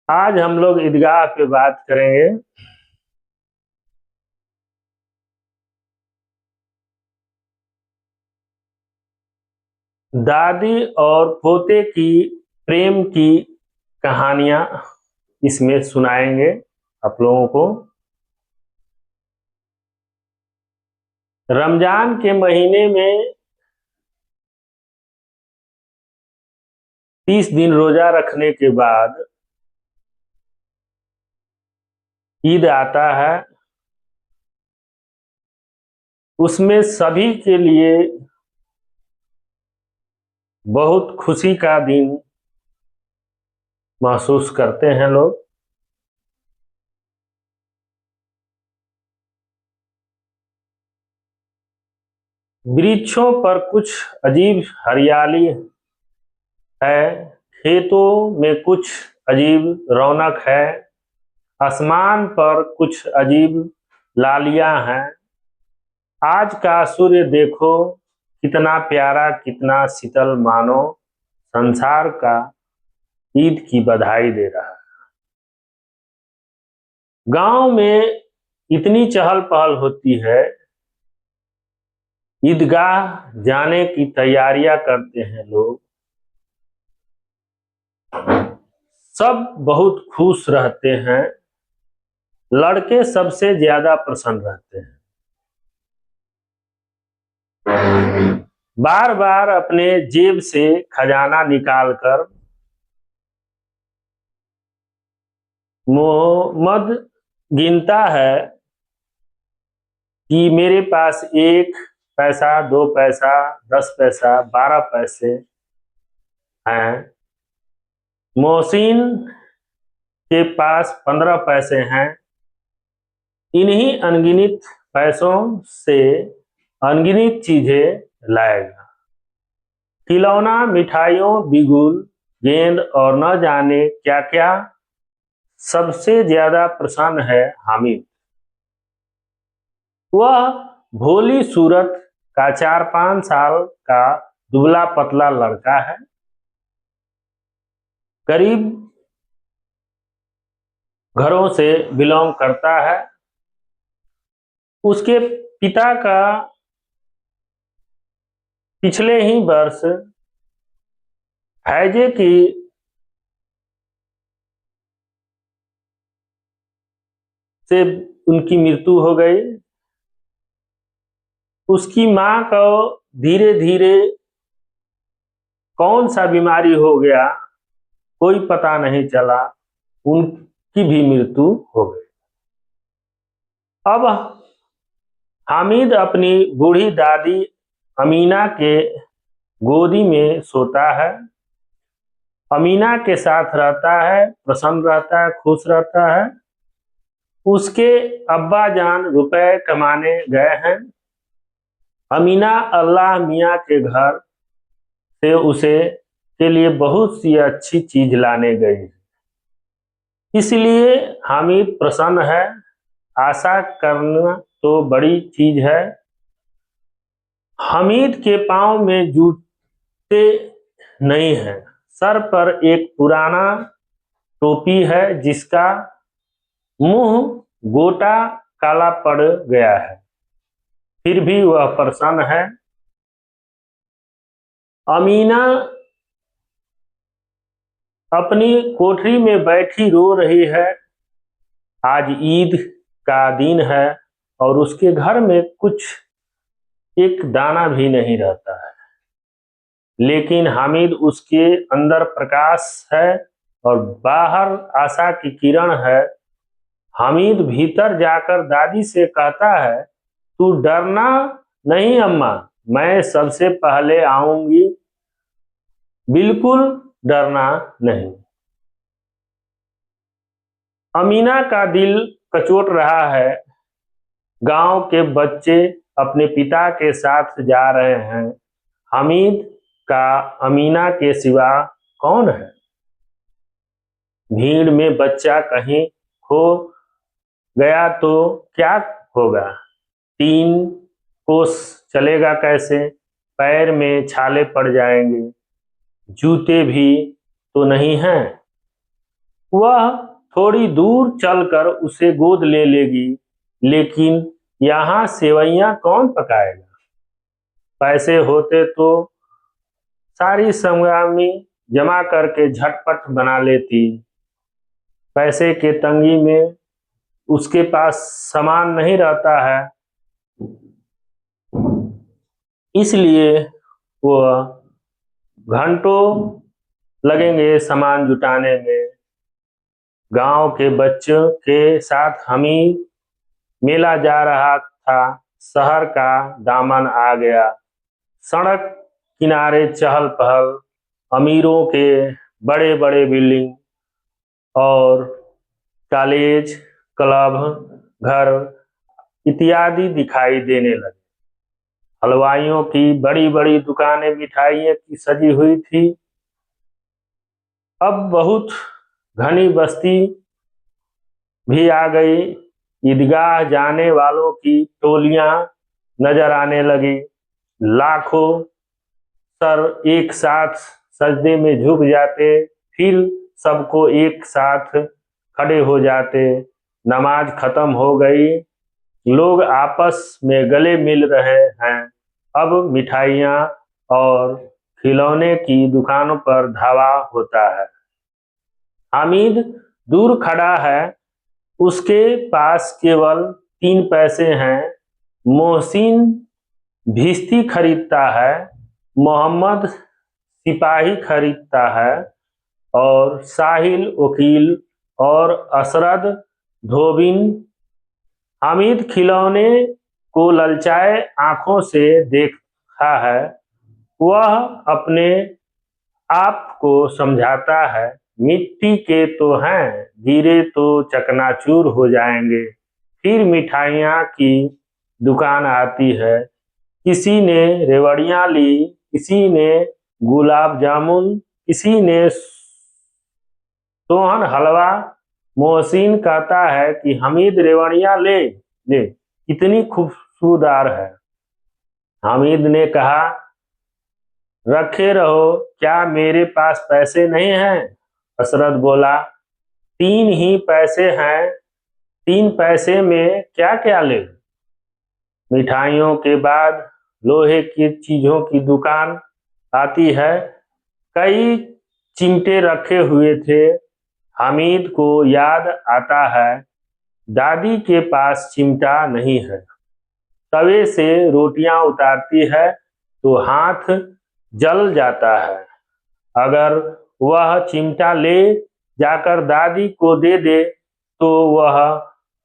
आज हम लोग ईदगाह पे बात करेंगे। दादी और पोते की प्रेम की कहानियां इसमें सुनाएंगे आप लोगों को। रमजान के महीने में 30 दिन रोजा रखने के बाद ईद आता है। उसमें सभी के लिए बहुत खुशी का दिन महसूस करते हैं लोग। वृक्षों पर कुछ अजीब हरियाली है, खेतों में कुछ अजीब रौनक है, आसमान पर कुछ अजीब लालियां हैं। आज का सूर्य देखो कितना प्यारा, कितना शीतल, मानो संसार का ईद की बधाई दे रहा है। गांव में इतनी चहल पहल होती है, ईदगाह जाने की तैयारियां करते हैं लोग। सब बहुत खुश रहते हैं, लड़के सबसे ज्यादा प्रसन्न रहते हैं। बार बार अपने जेब से खजाना निकालकर मोहम्मद गिनता है कि मेरे पास 1 पैसा, 2 पैसा, 10 पैसा, 12 पैसे हैं। मोहसिन के पास 15 पैसे हैं। इन्हीं अनगिनत पैसों से अनगिनत चीजें लाएगा। खिलौना, मिठाइयों, बिगुल, गेंद और न जाने क्या क्या। सबसे ज्यादा प्रसन्न है हामिद। वह भोली सूरत का 4-5 साल का दुबला पतला लड़का है। गरीब घरों से बिलोंग करता है। उसके पिता का पिछले ही वर्ष हैजे की से उनकी मृत्यु हो गई। उसकी मां को धीरे धीरे कौन सा बीमारी हो गया, कोई पता नहीं चला, उनकी भी मृत्यु हो गई। अब हामिद अपनी बूढ़ी दादी अमीना के गोदी में सोता है। अमीना के साथ रहता है, प्रसन्न रहता है, खुश रहता है। उसके अब्बा जान रुपए कमाने गए हैं। अमीना अल्लाह मियाँ के घर से उसे के लिए बहुत सी अच्छी चीज लाने गई, इसलिए हामिद प्रसन्न है। आशा करना तो बड़ी चीज है। हामिद के पांव में जूते नहीं है। सर पर एक पुराना टोपी है जिसका मुंह गोटा काला पड़ गया है, फिर भी वह प्रसन्न है। अमीना अपनी कोठरी में बैठी रो रही है। आज ईद का दिन है और उसके घर में कुछ एक दाना भी नहीं रहता है, लेकिन हामिद उसके अंदर प्रकाश है और बाहर आशा की किरण है। हामिद भीतर जाकर दादी से कहता है, तू डरना नहीं अम्मा, मैं सबसे पहले आऊंगी, बिल्कुल डरना नहीं। अमीना का दिल कचोट रहा है। गांव के बच्चे अपने पिता के साथ जा रहे हैं। हामिद का अमीना के सिवा कौन है? भीड़ में बच्चा कहीं खो गया तो क्या होगा? 3 कोस चलेगा कैसे? पैर में छाले पड़ जाएंगे, जूते भी तो नहीं हैं। वह थोड़ी दूर चलकर उसे गोद ले लेगी, लेकिन यहाँ सेवइयां कौन पकाएगा? पैसे होते तो सारी सामग्री जमा करके झटपट बना लेती। पैसे के तंगी में उसके पास सामान नहीं रहता है, इसलिए वह घंटों लगेंगे सामान जुटाने में। गांव के बच्चों के साथ हमीद मेला जा रहा था। शहर का दामन आ गया। सड़क किनारे चहल पहल, अमीरों के बड़े बड़े बिल्डिंग और कॉलेज, क्लब, घर इत्यादि दिखाई देने लगे। हलवाइयों की बड़ी बड़ी दुकानें मिठाइयों की सजी हुई थी। अब बहुत घनी बस्ती भी आ गई। ईदगाह जाने वालों की टोलियां नजर आने लगी। लाखों सर एक साथ सजदे में झुक जाते, फिर सबको एक साथ खड़े हो जाते। नमाज खत्म हो गई। लोग आपस में गले मिल रहे हैं। अब मिठाइयाँ और खिलौने की दुकानों पर धावा होता है। हामिद दूर खड़ा है। उसके पास केवल 3 पैसे हैं। मोहसिन भिश्ती खरीदता है, मोहम्मद सिपाही खरीदता है और साहिल वकील और असरद धोबिन। हामिद खिलौने को ललचाए आंखों से देखता है। वह अपने आप को समझाता है, मिट्टी के तो हैं, गिरे तो चकनाचूर हो जाएंगे। फिर मिठाइयाँ की दुकान आती है। किसी ने रेवड़ियाँ ली, किसी ने गुलाब जामुन, किसी ने सोहन हलवा। मोहसिन कहता है कि हमीद रेवड़ियाँ ले ले, कितनी खुशबूदार है। हामिद ने कहा, रखे रहो, क्या मेरे पास पैसे नहीं हैं? असरद बोला, 3 ही पैसे हैं, 3 पैसे में क्या क्या ले? मिठाइयों के बाद लोहे की चीजों की दुकान आती है। कई चिमटे रखे हुए थे। हामिद को याद आता है, दादी के पास चिमटा नहीं है। तवे से रोटियां उतारती है तो हाथ जल जाता है। अगर वह चिमटा ले जाकर दादी को दे दे तो वह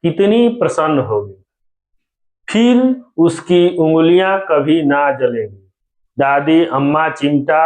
कितनी प्रसन्न होगी। फिर उसकी उंगलियां कभी ना जलेंगी। दादी अम्मा चिमटा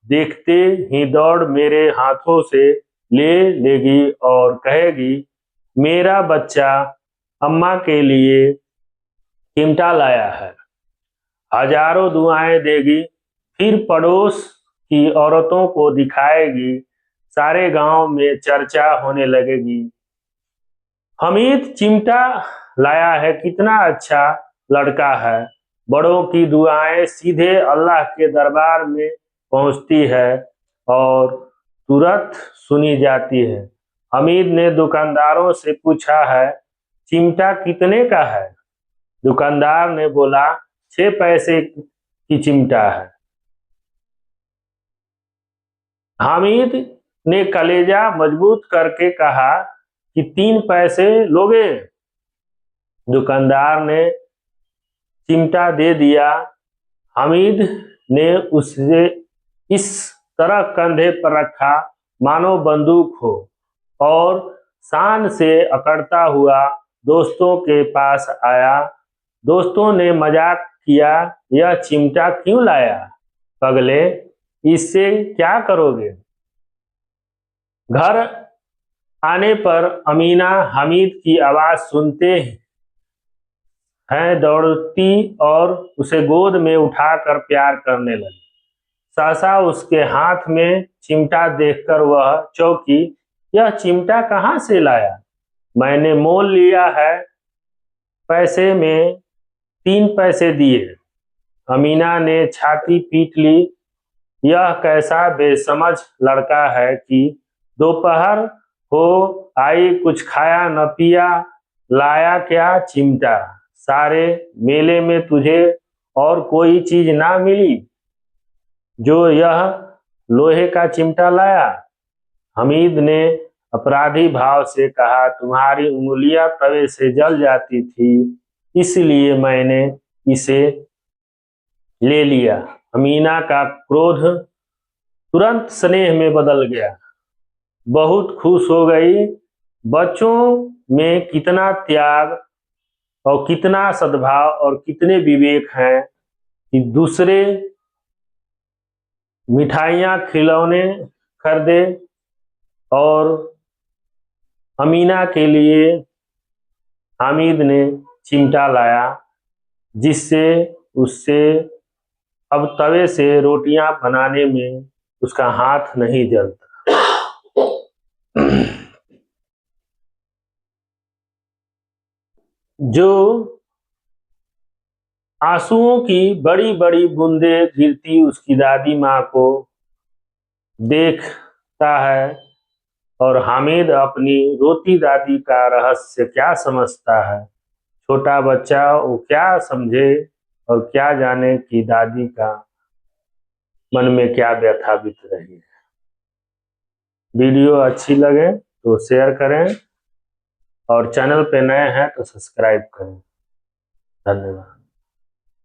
देखते ही दौड़ मेरे हाथों से ले लेगी और कहेगी, मेरा बच्चा अम्मा के लिए चिमटा लाया है। हजारों दुआएं देगी। फिर पड़ोस की औरतों को दिखाएगी। सारे गांव में चर्चा होने लगेगी, हमीद चिमटा लाया है, कितना अच्छा लड़का है। बड़ों की दुआएं सीधे अल्लाह के दरबार में पहुंचती है और तुरंत सुनी जाती है। हमीद ने दुकानदारों से पूछा है, चिमटा कितने का है? दुकानदार ने बोला, 6 पैसे की चिमटा है। हामिद ने कलेजा मजबूत करके कहा कि 3 पैसे लोगे? दुकानदार ने चिमटा दे दिया। हामिद ने उसे इस तरह कंधे पर रखा मानो बंदूक हो और शान से अकड़ता हुआ दोस्तों के पास आया। दोस्तों ने मजाक किया, यह चिमटा क्यों लाया पगले, इससे क्या करोगे? घर आने पर अमीना हामिद की आवाज सुनते हैं दौड़ती और उसे गोद में उठाकर प्यार करने लगी। सहसा उसके हाथ में चिमटा देखकर वह चौंकी। यह चिमटा कहाँ से लाया? मैंने मोल लिया है, पैसे में 3 पैसे दिए। अमीना ने छाती पीट ली। यह कैसा बेसमझ लड़का है कि दोपहर हो आई कुछ खाया न पिया, लाया क्या चिमटा, सारे मेले में तुझे और कोई चीज ना मिली, जो यह लोहे का चिमटा लाया। हमीद ने अपराधी भाव से कहा, तुम्हारी उंगलियां तवे से जल जाती थी, इसलिए मैंने इसे ले लिया। अमीना का क्रोध तुरंत स्नेह में बदल गया, बहुत खुश हो गई। बच्चों में कितना त्याग और कितना सद्भाव और कितने विवेक हैं कि दूसरे मिठाइयाँ खिलौने खरीदे और अमीना के लिए हामिद ने चिमटा लाया, जिससे उससे अब तवे से रोटियां बनाने में उसका हाथ नहीं जलता। जो आंसुओं की बड़ी बड़ी बूंदें गिरती उसकी दादी माँ को देखता है, और हामिद अपनी रोती दादी का रहस्य क्या समझता है। छोटा बच्चा वो क्या समझे और क्या जाने कि दादी का मन में क्या व्यथा बीत रही है। वीडियो अच्छी लगे तो शेयर करें और चैनल पे नए हैं तो सब्सक्राइब करें। धन्यवाद।